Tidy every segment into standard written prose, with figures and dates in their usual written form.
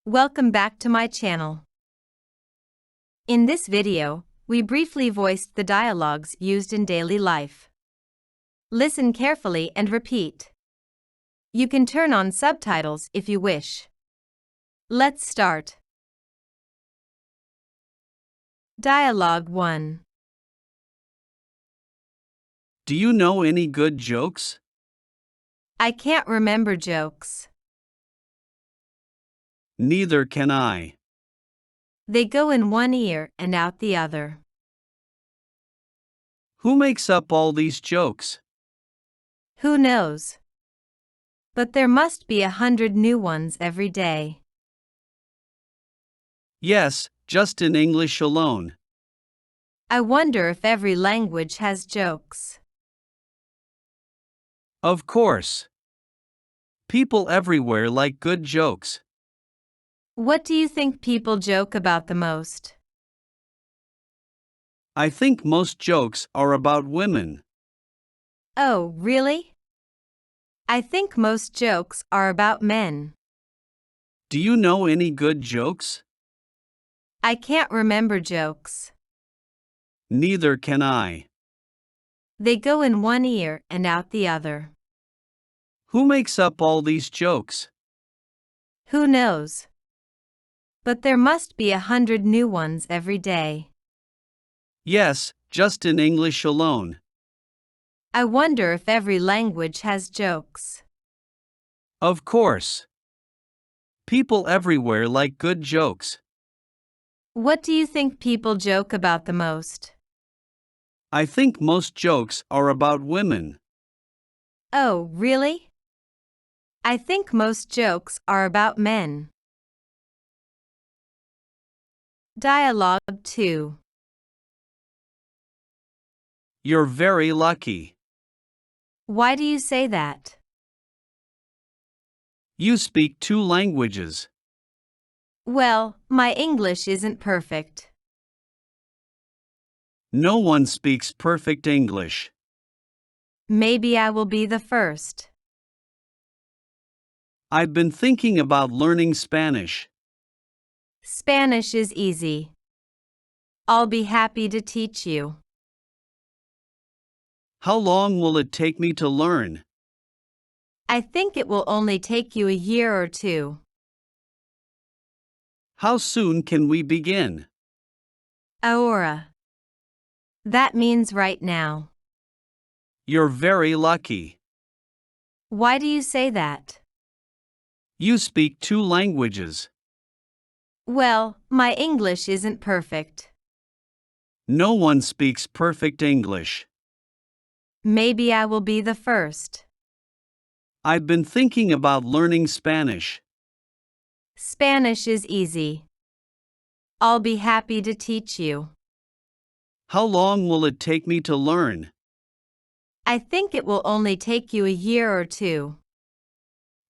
Welcome back to my channel. In this video, we briefly voiced the dialogues used in daily life. Listen carefully and repeat. You can turn on subtitles if you wish. Let's start. Dialogue 1. Do you know any good jokes? I can't remember jokes. Neither can I. They go in one ear and out the other. Who makes up all these jokes? Who knows? But there must be 100 new ones every day. Yes, just in English alone. I wonder if every language has jokes. Of course. People everywhere like good jokes. What do you think people joke about the most? I think most jokes are about women. Oh, really? I think most jokes are about men. Do you know any good jokes? I can't remember jokes. Neither can I. They go in one ear and out the other. Who makes up all these jokes? Who knows? But there must be 100 new ones every day. Yes, just in English alone. I wonder if every language has jokes. Of course. People everywhere like good jokes. What do you think people joke about the most? I think most jokes are about women. Oh, really? I think most jokes are about men. Dialogue 2. You're very lucky. Why do you say that? You speak 2 languages. Well, my English isn't perfect. No one speaks perfect English. Maybe I will be the first. I've been thinking about learning Spanish. Spanish is easy. I'll be happy to teach you. How long will it take me to learn? I think it will only take you a year or 2. How soon can we begin? Ahora. That means right now. You're very lucky. Why do you say that? You speak 2 languages. Well, my English isn't perfect. No one speaks perfect English. Maybe I will be the first. I've been thinking about learning Spanish. Spanish is easy. I'll be happy to teach you. How long will it take me to learn? I think it will only take you a year or 2.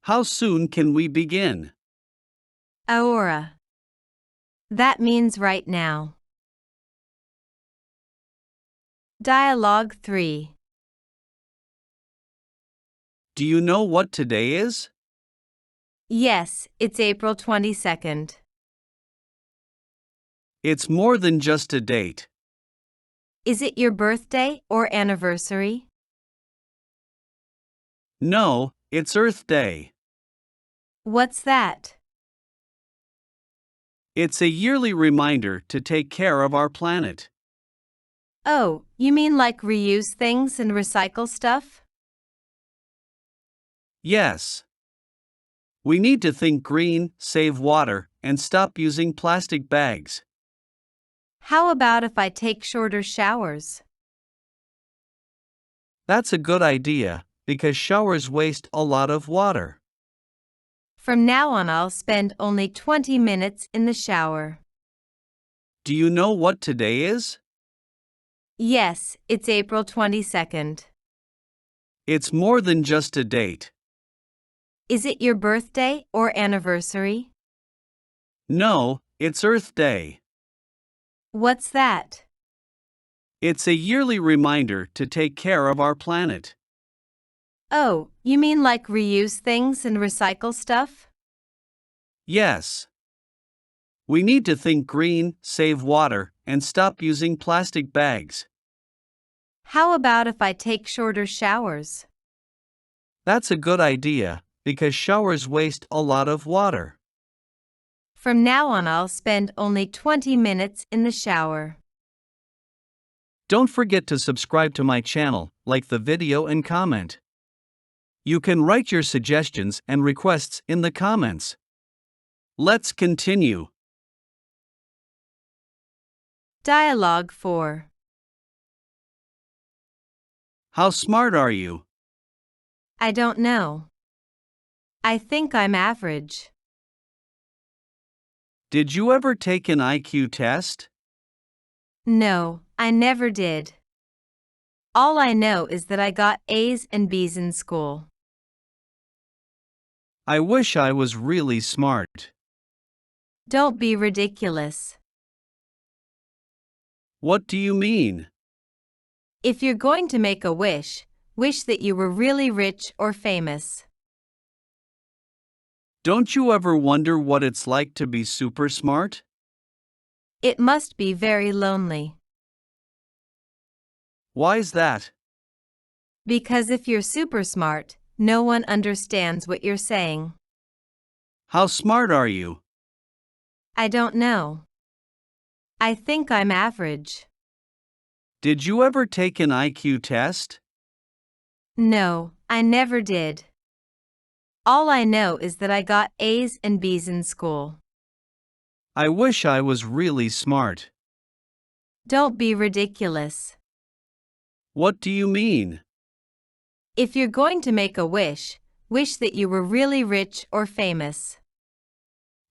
How soon can we begin? Ahora. That means right now. Dialogue 3. Do you know what today is? Yes, it's April 22nd. It's more than just a date. Is it your birthday or anniversary? No, it's Earth Day. What's that? It's a yearly reminder to take care of our planet. Oh, you mean like reuse things and recycle stuff? Yes. We need to think green, save water, and stop using plastic bags. How about if I take shorter showers? That's a good idea, because showers waste a lot of water. From now on, I'll spend only 20 minutes in the shower. Do you know what today is? Yes, it's April 22nd. It's more than just a date. Is it your birthday or anniversary? No, it's Earth Day. What's that? It's a yearly reminder to take care of our planet. Oh, you mean like reuse things and recycle stuff? Yes. We need to think green, save water, and stop using plastic bags. How about if I take shorter showers? That's a good idea, because showers waste a lot of water. From now on, I'll spend only 20 minutes in the shower. Don't forget to subscribe to my channel, like the video and comment. You can write your suggestions and requests in the comments. Let's continue. Dialogue 4. How smart are you? I don't know. I think I'm average. Did you ever take an IQ test? No, I never did. All I know is that I got A's and B's in school. I wish I was really smart. Don't be ridiculous. What do you mean? If you're going to make a wish, wish that you were really rich or famous. Don't you ever wonder what it's like to be super smart? It must be very lonely. Why's that? Because if you're super smart, no one understands what you're saying. How smart are you? I don't know. I think I'm average. Did you ever take an IQ test? No, I never did. All I know is that I got A's and B's in school. I wish I was really smart. Don't be ridiculous. What do you mean? If you're going to make a wish, wish that you were really rich or famous.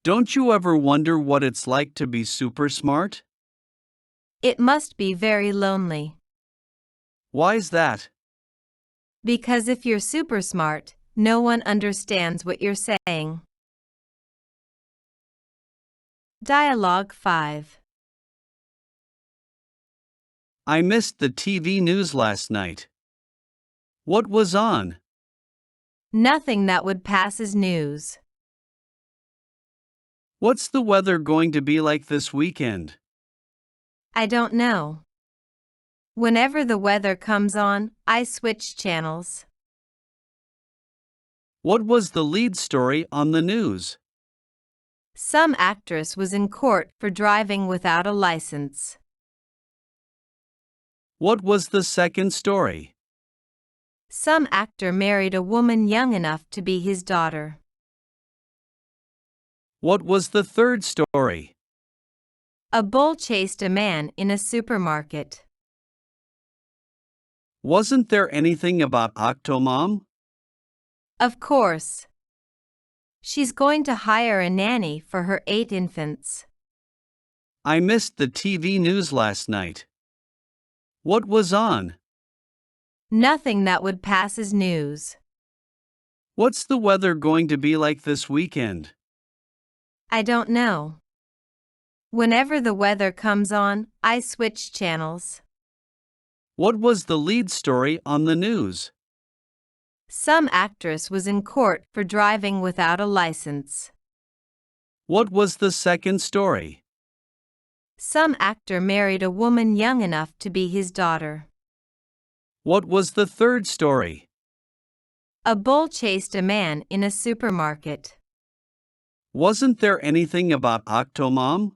Don't you ever wonder what it's like to be super smart? It must be very lonely. Why's that? Because if you're super smart, no one understands what you're saying. Dialogue 5. I missed the TV news last night. What was on? Nothing that would pass as news. What's the weather going to be like this weekend? I don't know. Whenever the weather comes on, I switch channels. What was the lead story on the news? Some actress was in court for driving without a license. What was the second story? Some actor married a woman young enough to be his daughter. What was the third story? A bull chased a man in a supermarket. Wasn't there anything about Octomom? Of course. She's going to hire a nanny for her 8 infants. I missed the TV news last night. What was on? Nothing that would pass as news. What's the weather going to be like this weekend? I don't know. Whenever the weather comes on, I switch channels. What was the lead story on the news? Some actress was in court for driving without a license. What was the second story? Some actor married a woman young enough to be his daughter. What was the third story? A bull chased a man in a supermarket. Wasn't there anything about Octomom?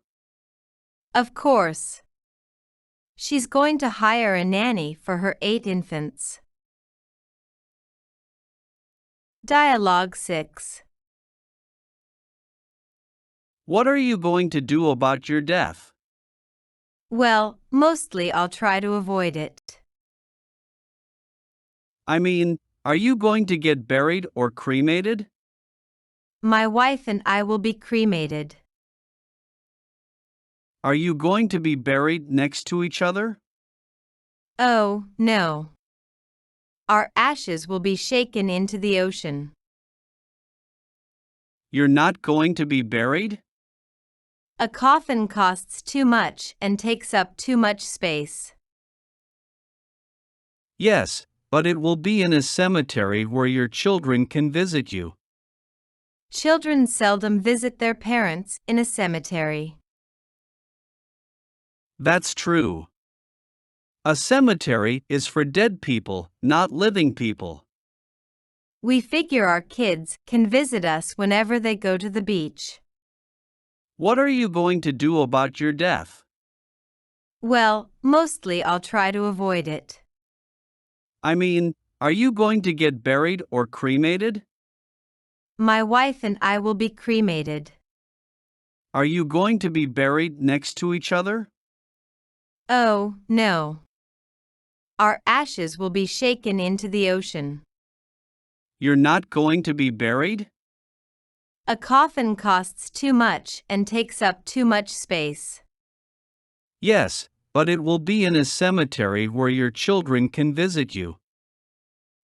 Of course. She's going to hire a nanny for her 8 infants. Dialogue 6. What are you going to do about your death? Well, mostly I'll try to avoid it. I mean, are you going to get buried or cremated? My wife and I will be cremated. Are you going to be buried next to each other? Oh, no. Our ashes will be shaken into the ocean. You're not going to be buried? A coffin costs too much and takes up too much space. Yes, but it will be in a cemetery where your children can visit you. Children seldom visit their parents in a cemetery. That's true. A cemetery is for dead people, not living people. We figure our kids can visit us whenever they go to the beach. What are you going to do about your death? Well, mostly I'll try to avoid it. I mean, are you going to get buried or cremated? My wife and I will be cremated. Are you going to be buried next to each other? Oh, no. Our ashes will be shaken into the ocean. You're not going to be buried? A coffin costs too much and takes up too much space. Yes, but it will be in a cemetery where your children can visit you.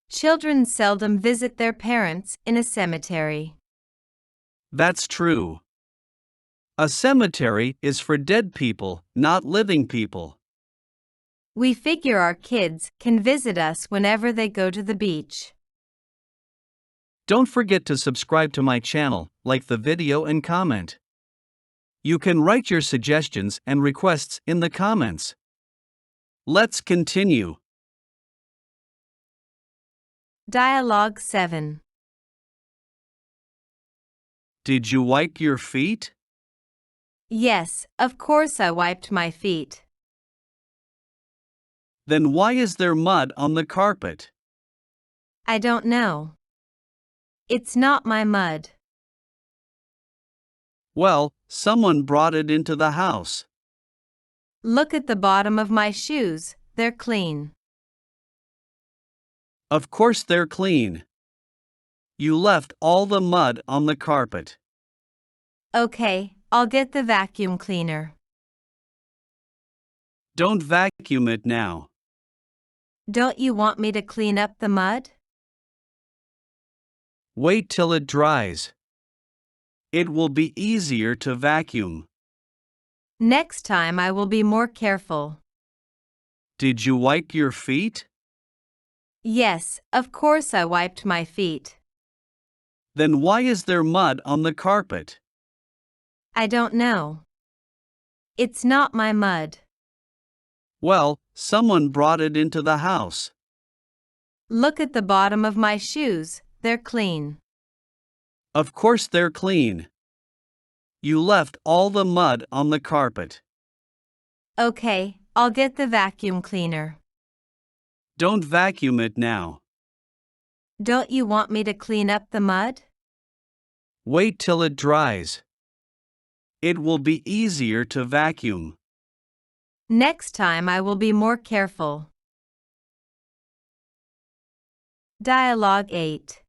Children seldom visit their parents in a cemetery. That's true. A cemetery is for dead people, not living people. We figure our kids can visit us whenever they go to the beach. Don't forget to subscribe to my channel, like the video and comment. You can write your suggestions and requests in the comments. Let's continue. Dialogue 7. Did you wipe your feet? Yes, of course I wiped my feet. Then why is there mud on the carpet? I don't know. It's not my mud. Well, someone brought it into the house. Look at the bottom of my shoes, they're clean. Of course they're clean. You left all the mud on the carpet. Okay, I'll get the vacuum cleaner. Don't vacuum it now. Don't you want me to clean up the mud? Wait till it dries. It will be easier to vacuum. Next time I will be more careful. Did you wipe your feet? Yes, of course I wiped my feet. Then why is there mud on the carpet? I don't know. It's not my mud. Well, someone brought it into the house. Look at the bottom of my shoes, they're clean. Of course they're clean. You left all the mud on the carpet. Okay, I'll get the vacuum cleaner. Don't vacuum it now. Don't you want me to clean up the mud? Wait till it dries. It will be easier to vacuum. Next time I will be more careful. Dialogue 8.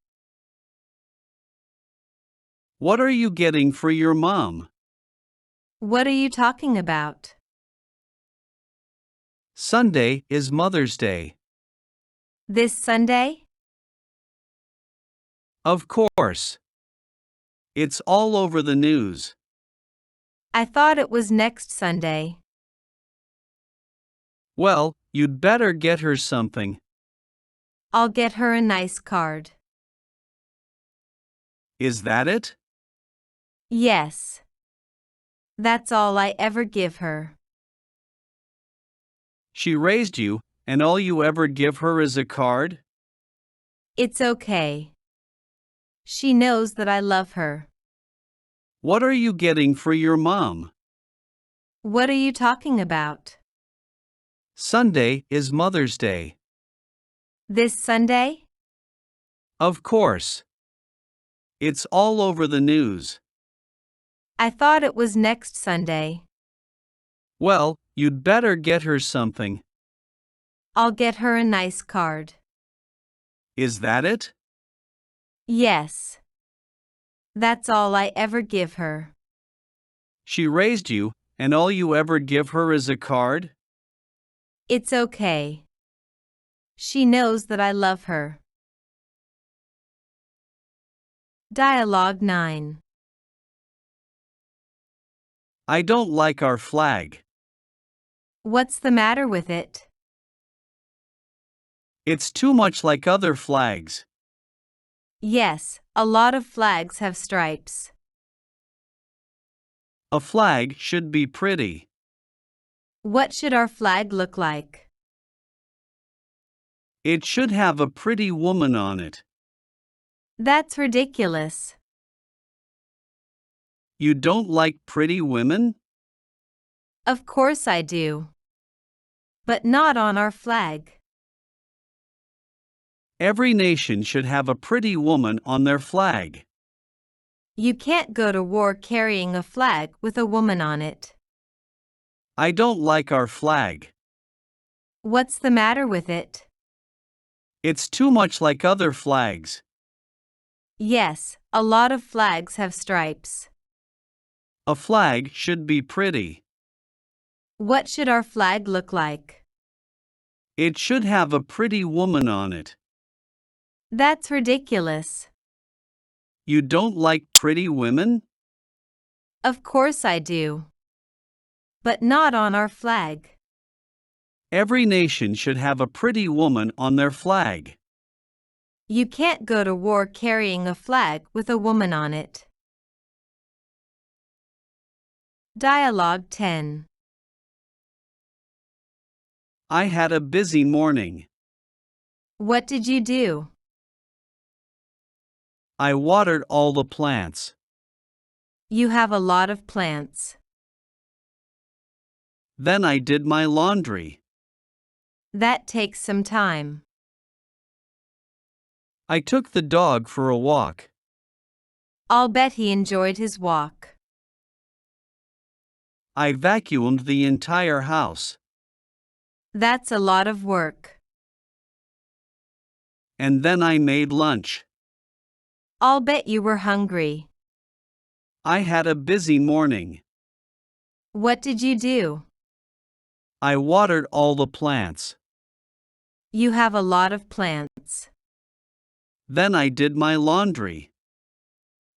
What are you getting for your mom? What are you talking about? Sunday is Mother's Day. This Sunday? Of course. It's all over the news. I thought it was next Sunday. Well, you'd better get her something. I'll get her a nice card. Is that it? Yes. That's all I ever give her. She raised you, and all you ever give her is a card? It's okay. She knows that I love her. What are you getting for your mom? What are you talking about? Sunday is Mother's Day. This Sunday? Of course. It's all over the news. I thought it was next Sunday. Well, you'd better get her something. I'll get her a nice card. Is that it? Yes. That's all I ever give her. She raised you, and all you ever give her is a card? It's okay. She knows that I love her. Dialogue 9. I don't like our flag. What's the matter with it? It's too much like other flags. Yes, a lot of flags have stripes. A flag should be pretty. What should our flag look like? It should have a pretty woman on it. That's ridiculous. You don't like pretty women? Of course I do. But not on our flag. Every nation should have a pretty woman on their flag. You can't go to war carrying a flag with a woman on it. I don't like our flag. What's the matter with it? It's too much like other flags. Yes, a lot of flags have stripes. A flag should be pretty. What should our flag look like? It should have a pretty woman on it. That's ridiculous. You don't like pretty women? Of course I do. But not on our flag. Every nation should have a pretty woman on their flag. You can't go to war carrying a flag with a woman on it. Dialogue 10. I had a busy morning. What did you do? I watered all the plants. You have a lot of plants. Then I did my laundry. That takes some time. I took the dog for a walk. I'll bet he enjoyed his walk. I vacuumed the entire house. That's a lot of work. And then I made lunch. I'll bet you were hungry. I had a busy morning. What did you do? I watered all the plants. You have a lot of plants. Then I did my laundry.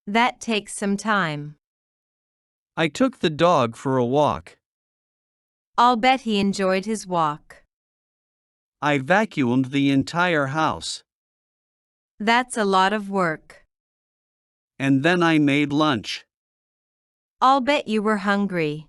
That takes some time. I took the dog for a walk. I'll bet he enjoyed his walk. I vacuumed the entire house. That's a lot of work. And then I made lunch. I'll bet you were hungry.